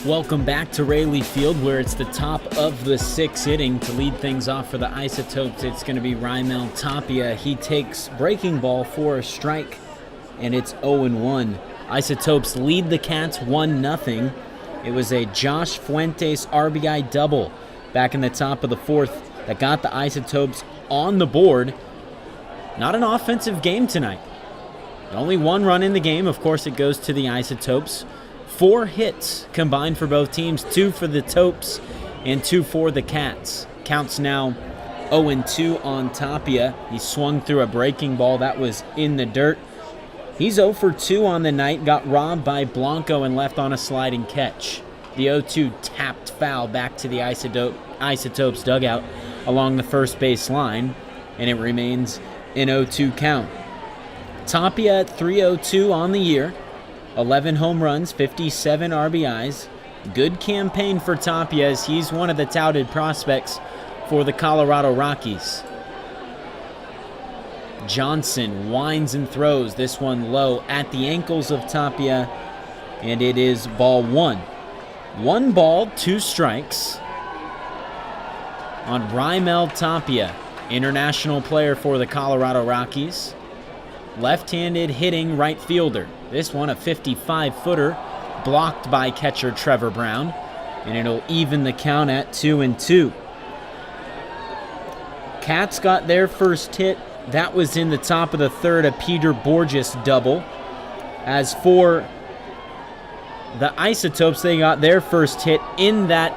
Welcome back to Rayleigh Field, where it's the top of the sixth inning. To lead things off for the Isotopes, it's going to be Raimel Tapia. He takes breaking ball for a strike, and it's 0-1. Isotopes lead the Cats 1-0. It was a Josh Fuentes RBI double back in the top of the fourth that got the Isotopes on the board. Not an offensive game tonight. Only one run in the game. Of course, it goes to the Isotopes. 4 hits combined for both teams, 2 for the Topes and 2 for the Cats. Counts now 0-2 on Tapia. He swung through a breaking ball that was in the dirt. He's 0 for 2 on the night, got robbed by Blanco and left on a sliding catch. The 0-2 tapped foul back to the Isotopes dugout along the first base line, and it remains an 0-2 count. Tapia at 302 on the year. 11 home runs, 57 RBIs. Good campaign for Tapia, as he's one of the touted prospects for the Colorado Rockies. Johnson winds and throws this one low at the ankles of Tapia, and it is ball 1. 1 ball, 2 strikes on Raimel Tapia, international player for the Colorado Rockies. Left-handed hitting right fielder. This one a 55-footer blocked by catcher Trevor Brown, and it'll even the count at 2-2. Cats got their first hit. That was in the top of the third, a Peter Borges double. As for the Isotopes, they got their first hit in that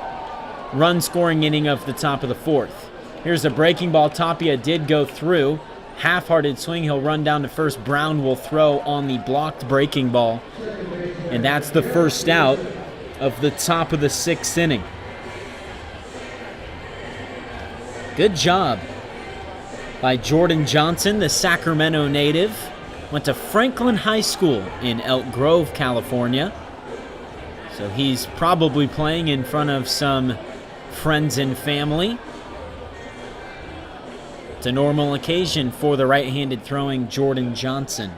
run-scoring inning of the top of the fourth. Here's a breaking ball. Tapia did go through. Half-hearted swing, he'll run down to first. Brown will throw on the blocked breaking ball, and that's the first out of the top of the sixth inning. Good job by Jordan Johnson, the Sacramento native. Went to Franklin High School in Elk Grove, California. So he's probably playing in front of some friends and family. It's a normal occasion for the right-handed throwing Jordan Johnson.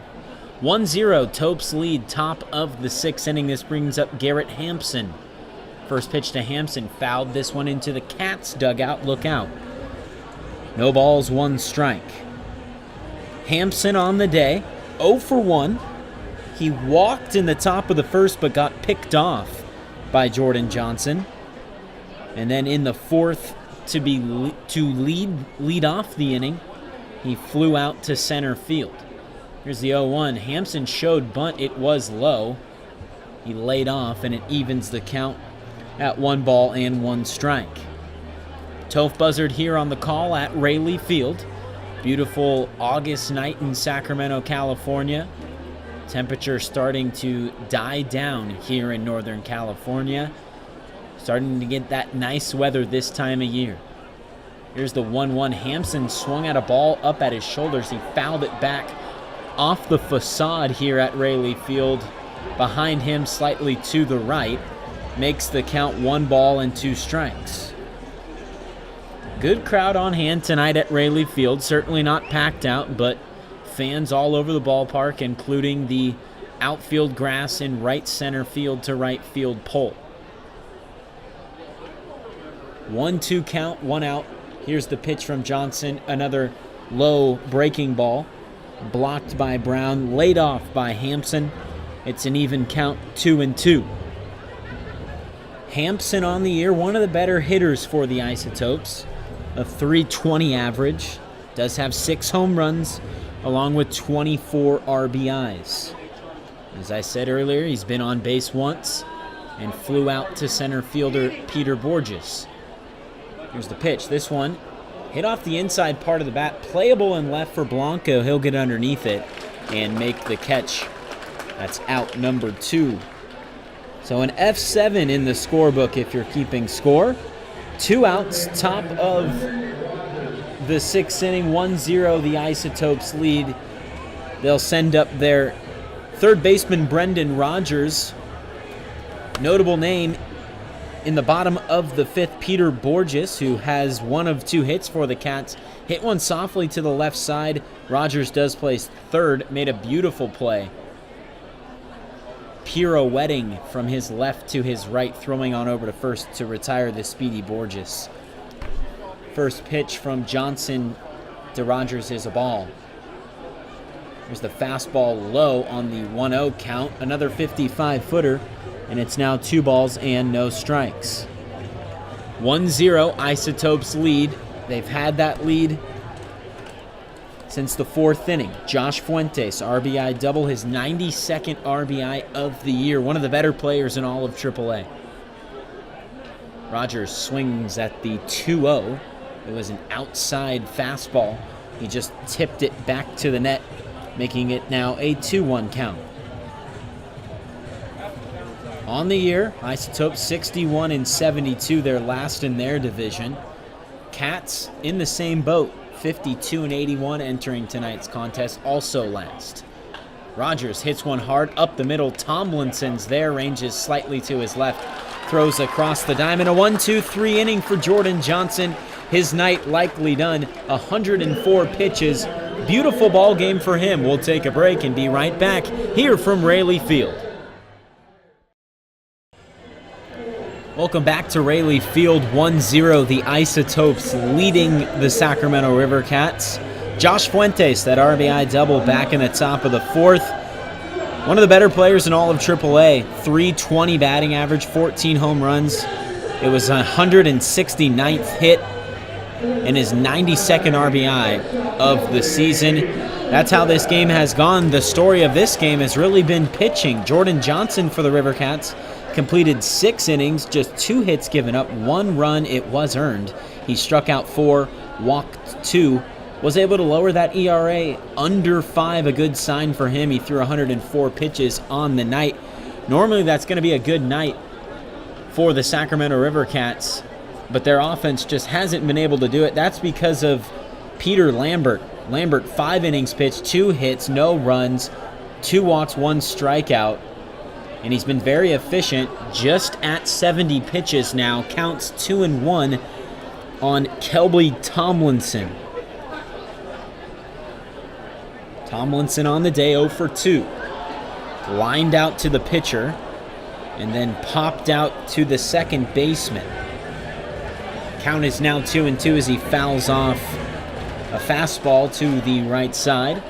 1-0, Topes lead, top of the sixth inning. This brings up Garrett Hampson. First pitch to Hampson, fouled this one into the Cats dugout. Look out. No balls, 1 strike. Hampson on the day, 0 for 1. He walked in the top of the first but got picked off by Jordan Johnson. And then in the fourth, to lead off the inning, he flew out to center field. Here's the 0-1. Hampson showed bunt. It was low. He laid off, and it evens the count at 1 ball and 1 strike. Toph Buzzard here on the call at Rayleigh Field. Beautiful August night in Sacramento, California. Temperature starting to die down here in Northern California. Starting to get that nice weather this time of year. Here's the 1-1. Hampson swung at a ball up at his shoulders. He fouled it back off the facade here at Rayleigh Field. Behind him, slightly to the right, makes the count 1 ball and 2 strikes. Good crowd on hand tonight at Rayleigh Field. Certainly not packed out, but fans all over the ballpark, including the outfield grass in right center field to right field pole. 1-2 count, 1 out. Here's the pitch from Johnson. Another low breaking ball. Blocked by Brown. Laid off by Hampson. It's an even count, 2-2. Hampson on the year, one of the better hitters for the Isotopes. A .320 average. Does have 6 home runs along with 24 RBIs. As I said earlier, he's been on base once and flew out to center fielder Peter Borges. Here's the pitch. This one hit off the inside part of the bat. Playable in left for Blanco. He'll get underneath it and make the catch. That's out number 2. So an F7 in the scorebook if you're keeping score. 2 outs, top of the sixth inning. 1-0, the Isotopes lead. They'll send up their third baseman, Brendan Rogers. Notable name in the bottom of the fifth, Peter Borges, who has 1 of 2 hits for the Cats. Hit one softly to the left side. Rogers does place third, made a beautiful play pirouetting from his left to his right, throwing on over to first to retire the speedy Borges. First pitch from Johnson to Rogers is a ball. There's the fastball low on the 1-0 count. Another 55-footer, and it's now 2 balls and no strikes. 1-0, Isotopes lead. They've had that lead since the 4th inning. Josh Fuentes, RBI double, his 92nd RBI of the year. One of the better players in all of AAA. Rogers swings at the 2-0. It was an outside fastball. He just tipped it back to the net, making it now a 2-1 count. On the year, Isotopes 61-72, they're last in their division. Cats in the same boat, 52-81 entering tonight's contest, also last. Rogers hits one hard up the middle. Tomlinson's there, ranges slightly to his left, throws across the diamond. A 1-2-3 inning for Jordan Johnson. His night likely done. 104 pitches. Beautiful ball game for him. We'll take a break and be right back here from Raley Field. Welcome back to Raley Field. 1-0, the Isotopes leading the Sacramento Rivercats. Josh Fuentes, that RBI double back in the top of the 4th. One of the better players in all of AAA. .320 batting average, 14 home runs. It was 169th hit and his 92nd RBI of the season. That's how this game has gone. The story of this game has really been pitching. Jordan Johnson for the Rivercats completed 6 innings, just 2 hits given up, 1 run, it was earned. He struck out 4, walked 2, was able to lower that ERA under 5, a good sign for him. He threw 104 pitches on the night. Normally that's going to be a good night for the Sacramento Rivercats, but their offense just hasn't been able to do it. That's because of Peter Lambert. Lambert, 5 innings pitched, 2 hits, no runs, 2 walks, 1 strikeout. And he's been very efficient, just at 70 pitches now. Counts 2-1 on Kelby Tomlinson. Tomlinson on the day, 0 for 2. Lined out to the pitcher, and then popped out to the second baseman. Count is now 2-2 as he fouls off a fastball to the right side.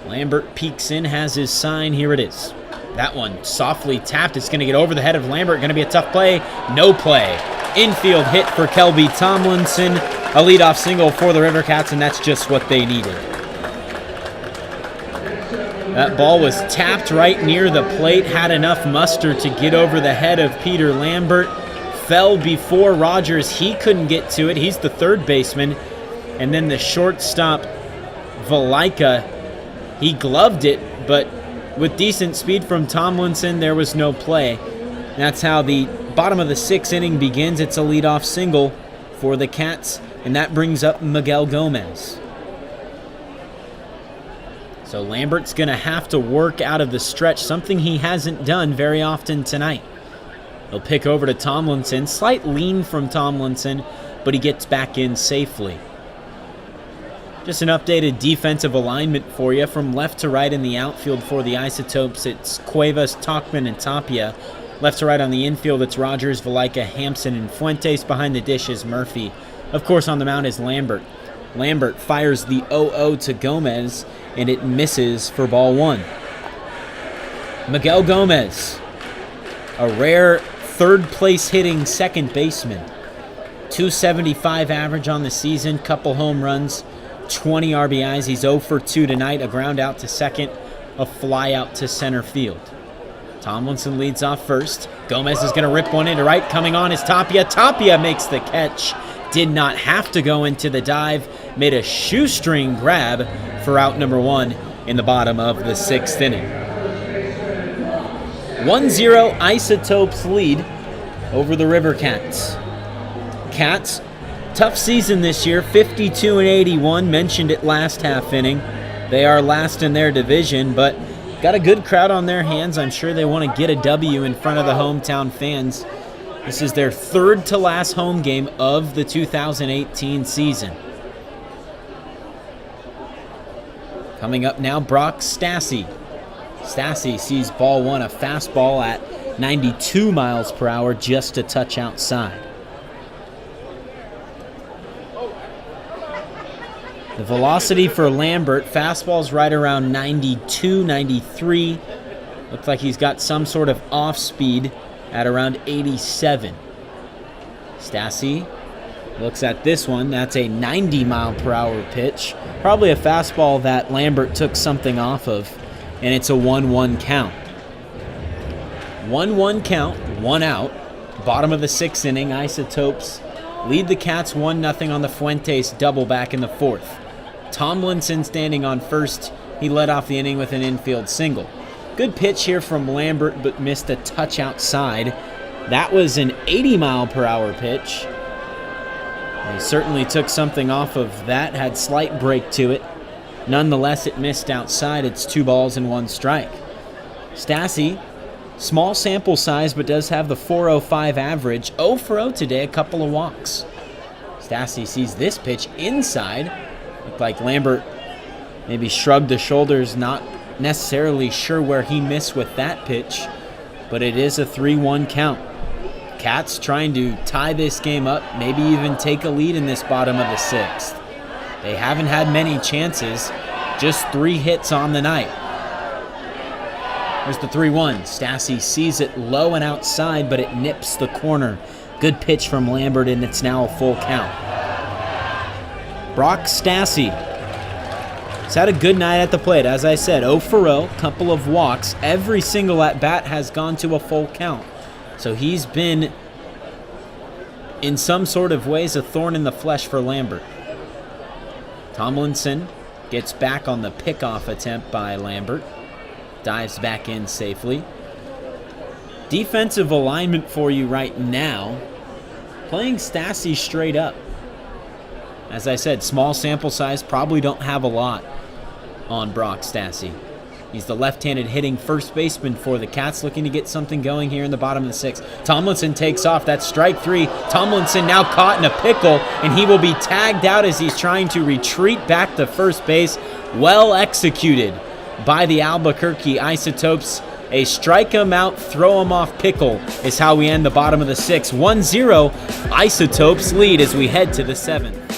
Lambert peeks in, has his sign. Here it is. That one softly tapped. It's going to get over the head of Lambert. Going to be a tough play. No play. Infield hit for Kelby Tomlinson. A leadoff single for the Rivercats, and that's just what they needed. That ball was tapped right near the plate. Had enough muster to get over the head of Peter Lambert. Fell before Rogers. He couldn't get to it. He's the third baseman. And then the shortstop, Valaika, he gloved it, but with decent speed from Tomlinson, there was no play. That's how the bottom of the 6th inning begins. It's a leadoff single for the Cats, and that brings up Miguel Gomez. So Lambert's going to have to work out of the stretch, something he hasn't done very often tonight. He'll pick over to Tomlinson. Slight lean from Tomlinson, but he gets back in safely. Just an updated defensive alignment for you. From left to right in the outfield for the Isotopes, it's Cuevas, Tachman, and Tapia. Left to right on the infield, it's Rogers, Valaika, Hampson, and Fuentes. Behind the dish is Murphy. Of course, on the mound is Lambert. Lambert fires the 0-0 to Gomez, and it misses for ball 1. Miguel Gomez, a rare third-place hitting second baseman. .275 average on the season, couple home runs, 20 RBIs. He's 0 for 2 tonight. A ground out to second, a fly out to center field. Tomlinson leads off first. Gomez is going to rip one into right. Coming on is Tapia. Tapia makes the catch. Did not have to go into the dive. Made a shoestring grab for out number 1 in the bottom of the 6th inning. 1-0 Isotopes lead over the Rivercats. Cats, tough season this year, 52-81. Mentioned it last half inning. They are last in their division, but got a good crowd on their hands. I'm sure they want to get a W in front of the hometown fans. This is their third to last home game of the 2018 season. Coming up now, Brock Stassi. Stassi sees ball one, a fastball at 92 miles per hour, just a touch outside. The velocity for Lambert, fastball's right around 92, 93. Looks like he's got some sort of off speed at around 87. Stassi looks at this one. That's a 90 mile per hour pitch. Probably a fastball that Lambert took something off of, and it's a 1-1 count. 1-1 count, 1 out. Bottom of the 6th inning, Isotopes lead the Cats 1-0 on the Fuentes double back in the 4th. Tomlinson standing on first. He led off the inning with an infield single. Good pitch here from Lambert, but missed a touch outside. That was an 80 mile per hour pitch. He certainly took something off of that, had slight break to it. Nonetheless, it missed outside. It's 2 balls and 1 strike. Stassi, small sample size, but does have the .405 average. 0 for 0 today, a couple of walks. Stassi sees this pitch inside. Looked like Lambert maybe shrugged the shoulders, not necessarily sure where he missed with that pitch, but it is a 3-1 count. Cats trying to tie this game up, maybe even take a lead in this bottom of the 6th. They haven't had many chances, just 3 hits on the night. There's the 3-1. Stassi sees it low and outside, but it nips the corner. Good pitch from Lambert, and it's now a full count. Brock Stassi has had a good night at the plate. As I said, 0 for 0, couple of walks. Every single at-bat has gone to a full count. So he's been, in some sort of ways, a thorn in the flesh for Lambert. Tomlinson gets back on the pickoff attempt by Lambert. Dives back in safely. Defensive alignment for you right now. Playing Stassi straight up. As I said, small sample size, probably don't have a lot on Brock Stassi. He's the left-handed hitting first baseman for the Cats, looking to get something going here in the bottom of the 6th. Tomlinson takes off. That's strike 3. Tomlinson now caught in a pickle, and he will be tagged out as he's trying to retreat back to first base. Well executed by the Albuquerque Isotopes. A strike him out, throw him off pickle is how we end the bottom of the 6th. 1-0 Isotopes lead as we head to the 7th.